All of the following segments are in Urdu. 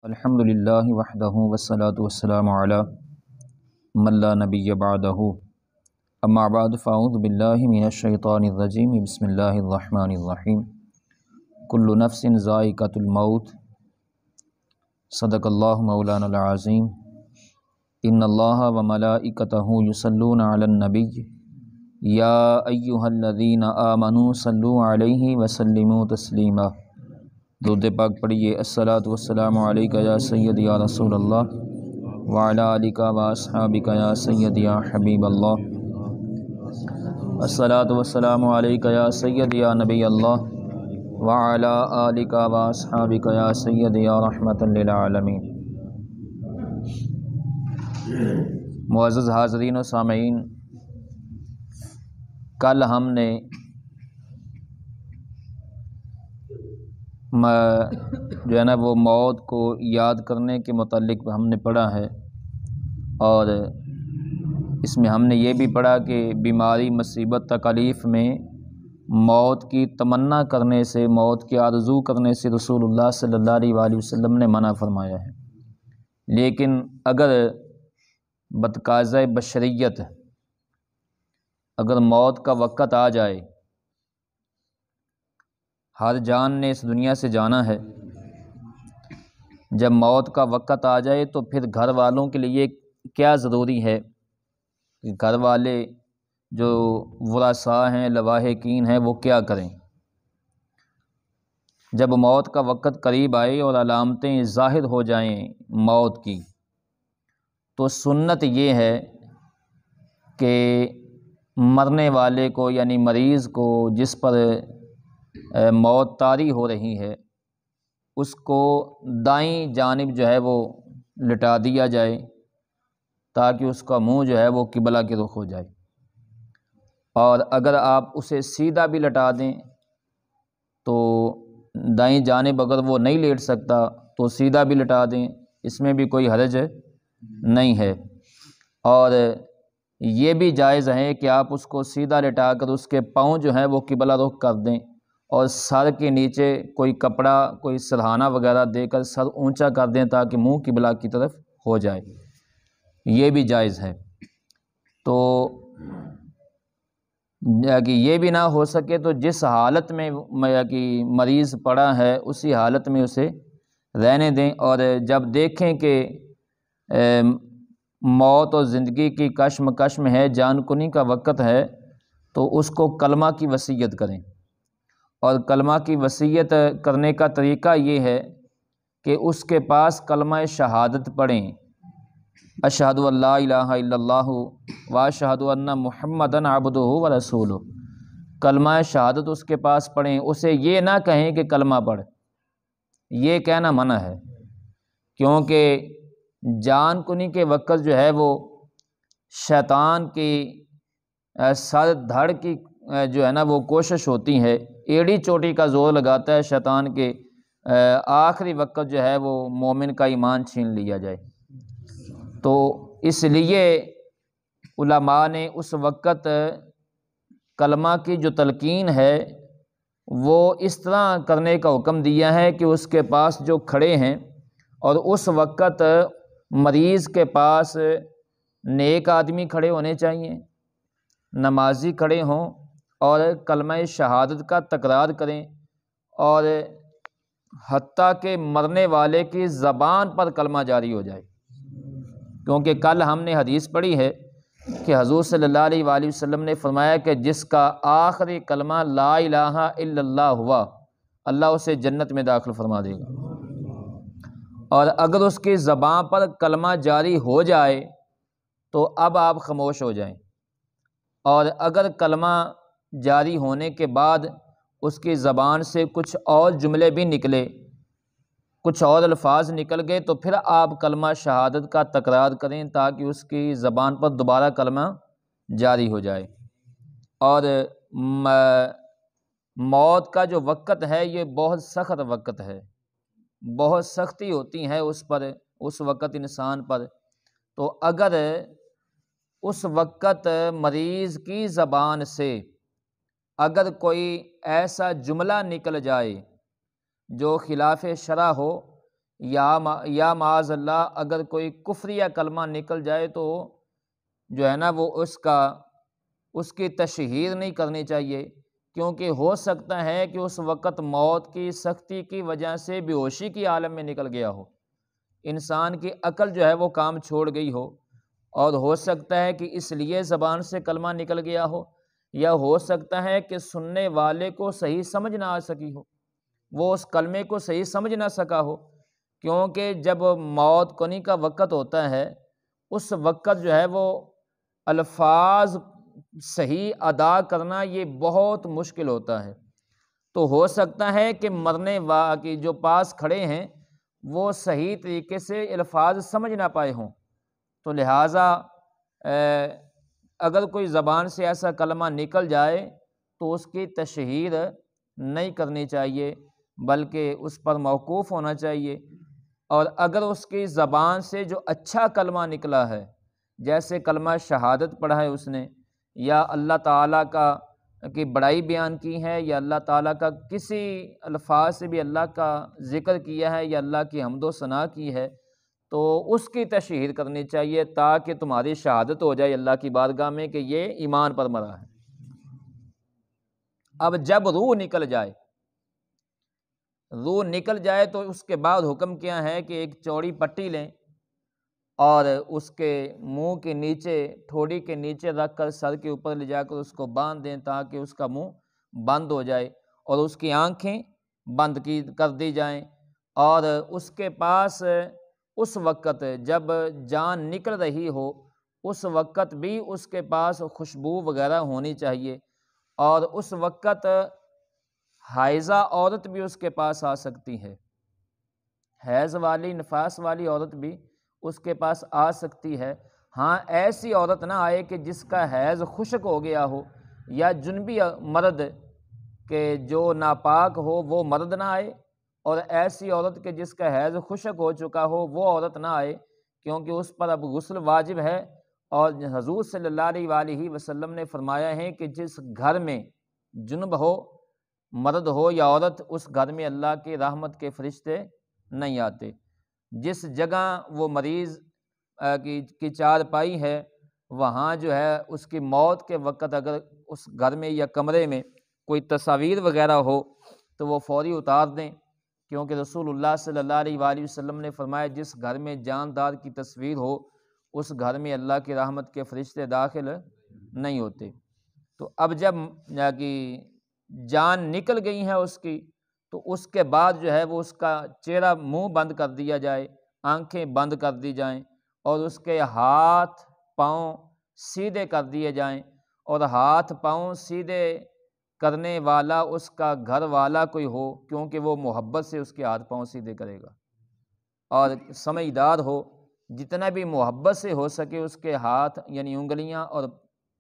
الحمد للہ وحدہ والصلاة والسلام علی من لا نبی بعدہ اما بعد فاعوذ باللہ من الشیطان الرجیم بسم اللہ الرحمن الرحیم کل نفس ذائقۃ الموت صدق اللہ مولانا العظیم ان اللہ وملائکتہ یصلون علی النبی یا ایہا الذین آمنوا صلوا علیہ وسلموا تسلیما۔ درود پاک پڑھیے۔ الصلاۃ والسلام علیکہ یا سیدی یا رسول اللہ وعلی آلک و اصحابک یا سیدی یا حبیب اللہ۔ الصلاۃ والسلام علیکہ یا سیدی یا نبی اللہ وعلی آلک و اصحابک یا سیدی یا رحمۃ للعالمین۔ معزز حاضرین و سامعین، کل ہم نے جو ہے نا وہ موت کو یاد کرنے کے متعلق ہم نے پڑھا ہے، اور اس میں ہم نے یہ بھی پڑھا کہ بیماری، مصیبت، تکالیف میں موت کی تمنا کرنے سے، موت کی آرزو کرنے سے رسول اللہ صلی اللہ علیہ وآلہ وسلم نے منع فرمایا ہے۔ لیکن اگر بتقاضۂ بشریت اگر موت کا وقت آ جائے، ہر جان نے اس دنیا سے جانا ہے، جب موت کا وقت آ جائے تو پھر گھر والوں کے لیے کیا ضروری ہے کہ گھر والے جو ورثاء ہیں، لواحقین ہیں، وہ کیا کریں؟ جب موت کا وقت قریب آئے اور علامتیں ظاہر ہو جائیں موت کی، تو سنت یہ ہے کہ مرنے والے کو، یعنی مریض کو جس پر موت طاری ہو رہی ہے، اس کو دائیں جانب جو ہے وہ لٹا دیا جائے تاکہ اس کا منہ جو ہے وہ قبلہ کی رخ ہو جائے، اور اگر آپ اسے سیدھا بھی لٹا دیں تو دائیں جانب اگر وہ نہیں لیٹ سکتا تو سیدھا بھی لٹا دیں، اس میں بھی کوئی حرج نہیں ہے۔ اور یہ بھی جائز ہے کہ آپ اس کو سیدھا لٹا کر اس کے پاؤں جو ہیں وہ قبلہ رخ کر دیں، اور سر کے نیچے کوئی کپڑا، کوئی سرہانہ وغیرہ دے کر سر اونچا کر دیں تاکہ منہ قبلہ کی طرف ہو جائے، یہ بھی جائز ہے۔ تو کہ یہ بھی نہ ہو سکے تو جس حالت میں کہ مریض پڑا ہے اسی حالت میں اسے رہنے دیں، اور جب دیکھیں کہ موت اور زندگی کی کشمکش میں ہے، جان کنی کا وقت ہے، تو اس کو کلمہ کی وصیت کریں۔ اور کلمہ کی وصیت کرنے کا طریقہ یہ ہے کہ اس کے پاس کلمہ شہادت پڑھیں، اشہد ان لا الہ الا اللہ واشہد ان محمدً عبدہ ورسولہ۔ کلمہ شہادت اس کے پاس پڑھیں، اسے یہ نہ کہیں کہ کلمہ پڑھ، یہ کہنا منع ہے، کیونکہ جان کنی کے وقت جو ہے وہ شیطان کی سر دھڑ کی جو ہے نا وہ کوشش ہوتی ہے، ایڑی چوٹی کا زور لگاتا ہے شیطان کے آخری وقت جو ہے وہ مومن کا ایمان چھین لیا جائے۔ تو اس لیے علماء نے اس وقت کلمہ کی جو تلقین ہے وہ اس طرح کرنے کا حکم دیا ہے کہ اس کے پاس جو کھڑے ہیں، اور اس وقت مریض کے پاس نیک آدمی کھڑے ہونے چاہیے، نمازی کھڑے ہوں اور کلمہ شہادت کا تکرار کریں، اور حتیٰ کہ مرنے والے کی زبان پر کلمہ جاری ہو جائے، کیونکہ کل ہم نے حدیث پڑھی ہے کہ حضور صلی اللہ علیہ وآلہ وسلم نے فرمایا کہ جس کا آخری کلمہ لا الہ الا اللہ ہوا، اللہ اسے جنت میں داخل فرما دے گا۔ اور اگر اس کی زبان پر کلمہ جاری ہو جائے تو اب آپ خاموش ہو جائیں، اور اگر کلمہ جاری ہونے کے بعد اس کی زبان سے کچھ اور جملے بھی نکلے، کچھ اور الفاظ نکل گئے، تو پھر آپ کلمہ شہادت کا تکرار کریں تاکہ اس کی زبان پر دوبارہ کلمہ جاری ہو جائے۔ اور موت کا جو وقت ہے یہ بہت سخت وقت ہے، بہت سختی ہوتی ہے اس پر، اس وقت انسان پر۔ تو اگر اس وقت مریض کی زبان سے اگر کوئی ایسا جملہ نکل جائے جو خلاف شرع ہو، یا معاذ اللہ اگر کوئی کفریہ کلمہ نکل جائے تو جو ہے نا وہ اس کی تشہیر نہیں کرنی چاہیے، کیونکہ ہو سکتا ہے کہ اس وقت موت کی سختی کی وجہ سے بے ہوشی کی عالم میں نکل گیا ہو، انسان کی عقل جو ہے وہ کام چھوڑ گئی ہو، اور ہو سکتا ہے کہ اس لیے زبان سے کلمہ نکل گیا ہو، یا ہو سکتا ہے کہ سننے والے کو صحیح سمجھ نہ آ سکی ہو، وہ اس کلمے کو صحیح سمجھ نہ سکا ہو، کیونکہ جب موت کنی کا وقت ہوتا ہے اس وقت جو ہے وہ الفاظ صحیح ادا کرنا یہ بہت مشکل ہوتا ہے، تو ہو سکتا ہے کہ مرنے کی جو پاس کھڑے ہیں وہ صحیح طریقے سے الفاظ سمجھ نہ پائے ہوں، تو لہٰذا اگر کوئی زبان سے ایسا کلمہ نکل جائے تو اس کی تشہیر نہیں کرنی چاہیے، بلکہ اس پر موقوف ہونا چاہیے، اور اگر اس کی زبان سے جو اچھا کلمہ نکلا ہے، جیسے کلمہ شہادت پڑھا ہے اس نے، یا اللہ تعالیٰ کی بڑائی بیان کی ہے، یا اللہ تعالیٰ کا کسی الفاظ سے بھی اللہ کا ذکر کیا ہے، یا اللہ کی حمد و ثنا کی ہے، تو اس کی تشہیر کرنی چاہیے تاکہ تمہاری شہادت ہو جائے اللہ کی بارگاہ میں کہ یہ ایمان پر مرا ہے۔ اب جب روح نکل جائے تو اس کے بعد حکم کیا ہے کہ ایک چوڑی پٹی لیں اور اس کے منہ کے نیچے، ٹھوڑی کے نیچے رکھ کر سر کے اوپر لے جا کر اس کو باندھ دیں تاکہ اس کا منہ بند ہو جائے اور اس کی آنکھیں بند کر دی جائیں، اور اس کے پاس اس وقت جب جان نکل رہی ہو اس وقت بھی اس کے پاس خوشبو وغیرہ ہونی چاہیے، اور اس وقت حائضہ عورت بھی اس کے پاس آ سکتی ہے، حیض والی نفاس والی عورت بھی اس کے پاس آ سکتی ہے، ہاں ایسی عورت نہ آئے کہ جس کا حیض خشک ہو گیا ہو، یا جنبی مرد کہ جو ناپاک ہو وہ مرد نہ آئے، اور ایسی عورت کہ جس کا حیض خشک ہو چکا ہو وہ عورت نہ آئے، کیونکہ اس پر اب غسل واجب ہے، اور حضور صلی اللہ علیہ وآلہ وسلم نے فرمایا ہے کہ جس گھر میں جنب ہو، مرد ہو یا عورت، اس گھر میں اللہ کی رحمت کے فرشتے نہیں آتے۔ جس جگہ وہ مریض کی چارپائی ہے وہاں جو ہے اس کی موت کے وقت اگر اس گھر میں یا کمرے میں کوئی تصاویر وغیرہ ہو تو وہ فوری اتار دیں، کیونکہ رسول اللہ صلی اللہ علیہ وآلہ وسلم نے فرمایا جس گھر میں جاندار کی تصویر ہو اس گھر میں اللہ کی رحمت کے فرشتے داخل نہیں ہوتے۔ تو اب جب جان نکل گئی ہے اس کی، تو اس کے بعد جو ہے وہ اس کا چہرہ منہ بند کر دیا جائے، آنکھیں بند کر دی جائیں، اور اس کے ہاتھ پاؤں سیدھے کر دیے جائیں، اور ہاتھ پاؤں سیدھے کرنے والا اس کا گھر والا کوئی ہو، کیونکہ وہ محبت سے اس کے ہاتھ پاؤں سیدھے کرے گا، اور سمجھدار ہو، جتنا بھی محبت سے ہو سکے اس کے ہاتھ یعنی انگلیاں اور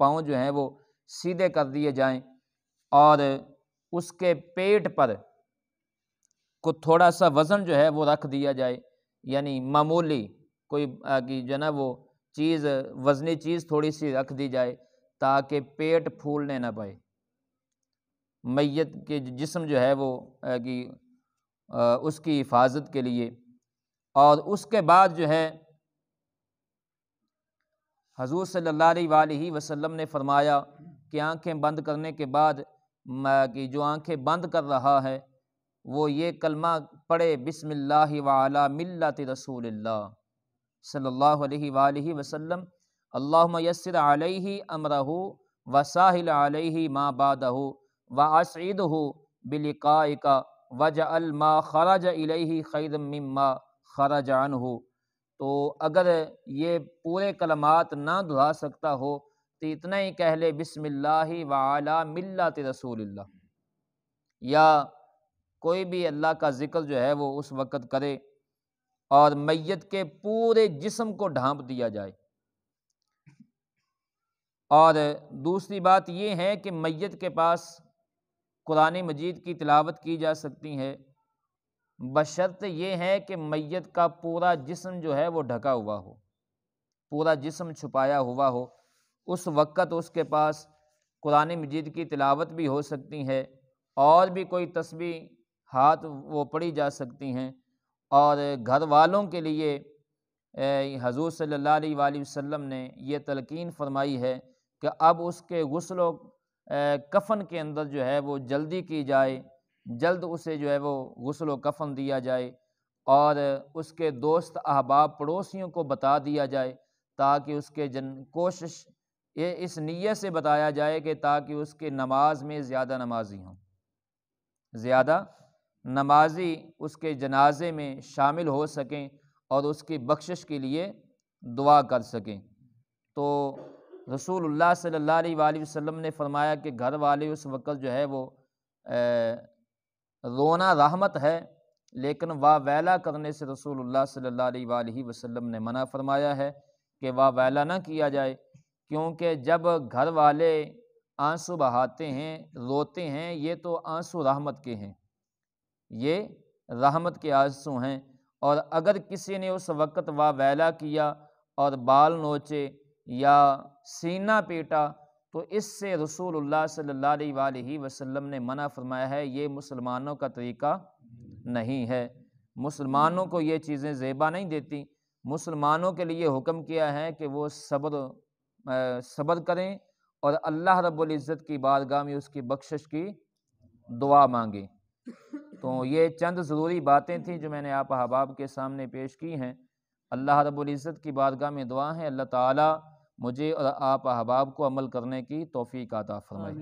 پاؤں جو ہیں وہ سیدھے کر دیے جائیں، اور اس کے پیٹ پر کو تھوڑا سا وزن جو ہے وہ رکھ دیا جائے، یعنی معمولی کوئی جو ہے نا وہ چیز، وزنی چیز تھوڑی سی رکھ دی جائے تاکہ پیٹ پھولنے نہ پائے، میت کے جسم جو ہے وہ اس کی حفاظت کے لیے۔ اور اس کے بعد جو ہے حضور صلی اللہ علیہ وآلہ وسلم نے فرمایا کہ آنکھیں بند کرنے کے بعد جو آنکھیں بند کر رہا ہے وہ یہ کلمہ پڑھے، بسم اللہ وعلی ملت رسول اللہ صلی اللہ علیہ وآلہ وسلم، اللہم یسر علیہ امرہ وساہل علیہ ما بعدہ واسعدہ بلقائک واجعل ما خرج الیہ خیرا مما خرج عنہ۔ تو اگر یہ پورے کلمات نہ دہرا سکتا ہو تو اتنا ہی کہہ لے بسم اللہ وعلی ملت رسول اللہ، یا کوئی بھی اللہ کا ذکر جو ہے وہ اس وقت کرے، اور میت کے پورے جسم کو ڈھانپ دیا جائے۔ اور دوسری بات یہ ہے کہ میت کے پاس قرآن مجید کی تلاوت کی جا سکتی ہے، بشرط یہ ہے کہ میت کا پورا جسم جو ہے وہ ڈھکا ہوا ہو، پورا جسم چھپایا ہوا ہو، اس وقت اس کے پاس قرآن مجید کی تلاوت بھی ہو سکتی ہے، اور بھی کوئی تسبیح ہاتھ وہ پڑھی جا سکتی ہیں، اور گھر والوں کے لیے حضور صلی اللہ علیہ وآلہ وسلم نے یہ تلقین فرمائی ہے کہ اب اس کے غسل و کفن کے اندر جو ہے وہ جلدی کی جائے، جلد اسے جو ہے وہ غسل و کفن دیا جائے، اور اس کے دوست احباب پڑوسیوں کو بتا دیا جائے، تاکہ اس کے کوشش یہ اس نیت سے بتایا جائے کہ تاکہ اس کے نماز میں زیادہ نمازی ہوں، زیادہ نمازی اس کے جنازے میں شامل ہو سکیں اور اس کی بخشش کے لیے دعا کر سکیں۔ تو رسول اللہ صلی اللہ علیہ وآلہ وسلم نے فرمایا کہ گھر والے اس وقت جو ہے وہ رونا رحمت ہے، لیکن واہ ویلا کرنے سے رسول اللہ صلی اللہ علیہ وآلہ وسلم نے منع فرمایا ہے کہ واہ ویلا نہ کیا جائے، کیونکہ جب گھر والے آنسو بہاتے ہیں، روتے ہیں، یہ تو آنسو رحمت کے ہیں، یہ رحمت کے آنسو ہیں، اور اگر کسی نے اس وقت واہ ویلا کیا اور بال نوچے یا سینہ پیٹا تو اس سے رسول اللہ صلی اللہ علیہ وآلہ وسلم نے منع فرمایا ہے، یہ مسلمانوں کا طریقہ نہیں ہے، مسلمانوں کو یہ چیزیں زیبا نہیں دیتی، مسلمانوں کے لیے حکم کیا ہے کہ وہ صبر کریں اور اللہ رب العزت کی بارگاہ میں اس کی بخشش کی دعا مانگیں۔ تو یہ چند ضروری باتیں تھیں جو میں نے آپ احباب کے سامنے پیش کی ہیں۔ اللہ رب العزت کی بارگاہ میں دعا ہے اللہ تعالی مجھے اور آپ احباب کو عمل کرنے کی توفیق عطا فرمائے۔